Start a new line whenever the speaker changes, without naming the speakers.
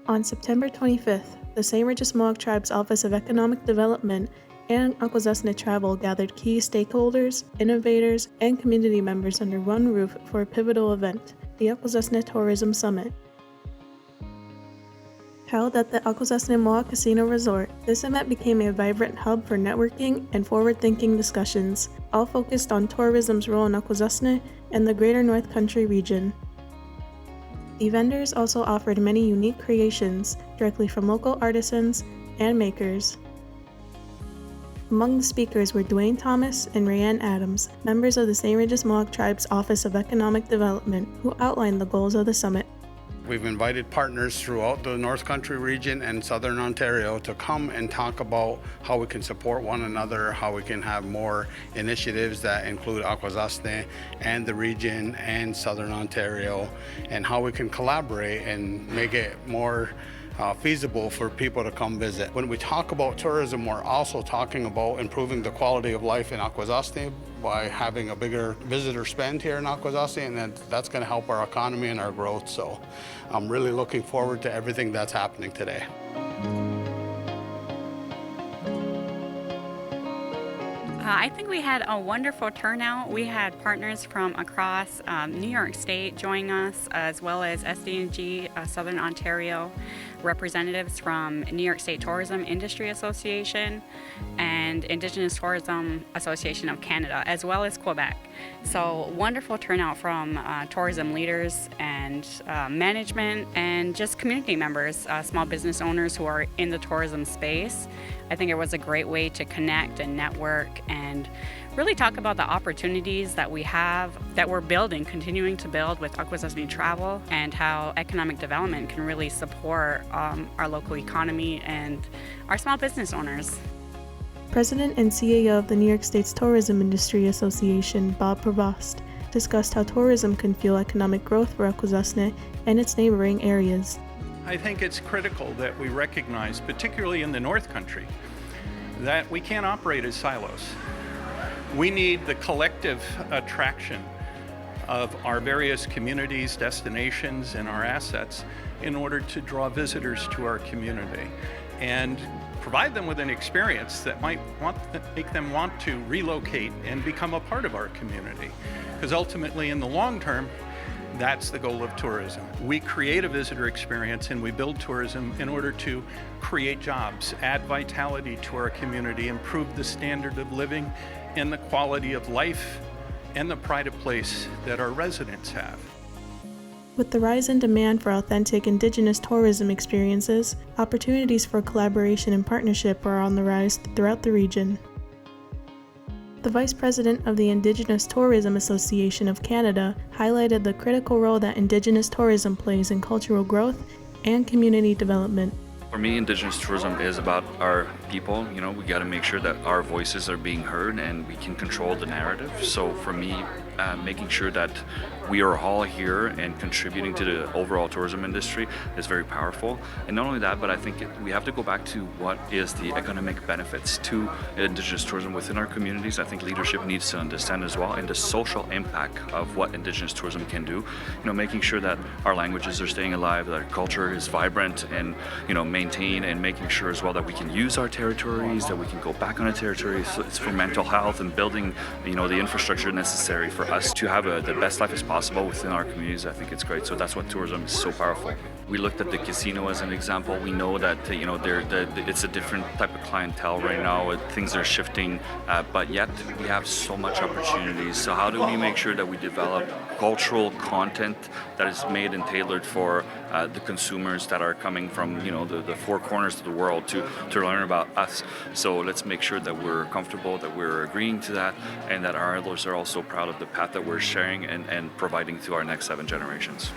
On September 25th, the St. Regis Mohawk Tribe's Office of Economic Development and Akwesasne Travel gathered key stakeholders, innovators, and community members under one roof for a pivotal event, the Akwesasne Tourism Summit. Held at the Akwesasne Mohawk Casino Resort, this event became a vibrant hub for networking and forward-thinking discussions, all focused on tourism's role in Akwesasne and the greater North Country region. The vendors also offered many unique creations directly from local artisans and makers. Among the speakers were Dwayne Thomas and Rayanne Adams, members of the St. Regis Mohawk Tribe's Office of Economic Development, who outlined the goals of the summit.
We've invited partners throughout the North Country region and Southern Ontario to come and talk about how we can support one another, how we can have more initiatives that include Akwesasne and the region and Southern Ontario, and how we can collaborate and make it more feasible for people to come visit. When we talk about tourism, we're also talking about improving the quality of life in Akwesasne by having a bigger visitor spend here in Akwesasne, and that's going to help our economy and our growth. So I'm really looking forward to everything that's happening today.
I think we had a wonderful turnout. We had partners from across New York State join us, as well as SDNG, Southern Ontario, representatives from New York State Tourism Industry Association and Indigenous Tourism Association of Canada, as well as Quebec. So wonderful turnout from tourism leaders and management and just community members, small business owners who are in the tourism space. I think it was a great way to connect and network and really talk about the opportunities that we have, that we're building, continuing to build with Akwesasne Travel, and how economic development can really support our local economy and our small business owners.
President and CEO of the New York State's Tourism Industry Association, Bob Provost, discussed how tourism can fuel economic growth for Akwesasne and its neighboring areas.
I think it's critical that we recognize, particularly in the North Country, that we can't operate as silos. We need the collective attraction of our various communities, destinations, and our assets in order to draw visitors to our community and provide them with an experience that might make them want to relocate and become a part of our community. Because ultimately, in the long term, that's the goal of tourism. We create a visitor experience and we build tourism in order to create jobs, add vitality to our community, improve the standard of living and the quality of life and the pride of place that our residents have.
With the rise in demand for authentic Indigenous tourism experiences, opportunities for collaboration and partnership are on the rise throughout the region. The Vice President of the Indigenous Tourism Association of Canada highlighted the critical role that Indigenous tourism plays in cultural growth and community development.
For me, Indigenous tourism is about our people. You know, we got to make sure that our voices are being heard and we can control the narrative. So for me, making sure that we are all here and contributing to the overall tourism industry is very powerful. And not only that, but I think we have to go back to what is the economic benefits to Indigenous tourism within our communities. I think leadership needs to understand as well, and the social impact of what Indigenous tourism can do. You know, making sure that our languages are staying alive, that our culture is vibrant and, you know, maintained, and making sure as well that we can use our territories, that we can go back on a territory. So it's for mental health and building, you know, the infrastructure necessary for us to have the best life as possible within our communities. I think it's great. So that's what tourism is so powerful. We looked at the casino as an example. We know that you know it's a different type of clientele right now. Things are shifting, but yet we have so much opportunities. So how do we make sure that we develop cultural content that is made and tailored for the consumers that are coming from, you know, the four corners of the world to learn about us? So let's make sure that we're comfortable, that we're agreeing to that, and that our elders are also proud of the path that we're sharing and providing to our next 7 generations.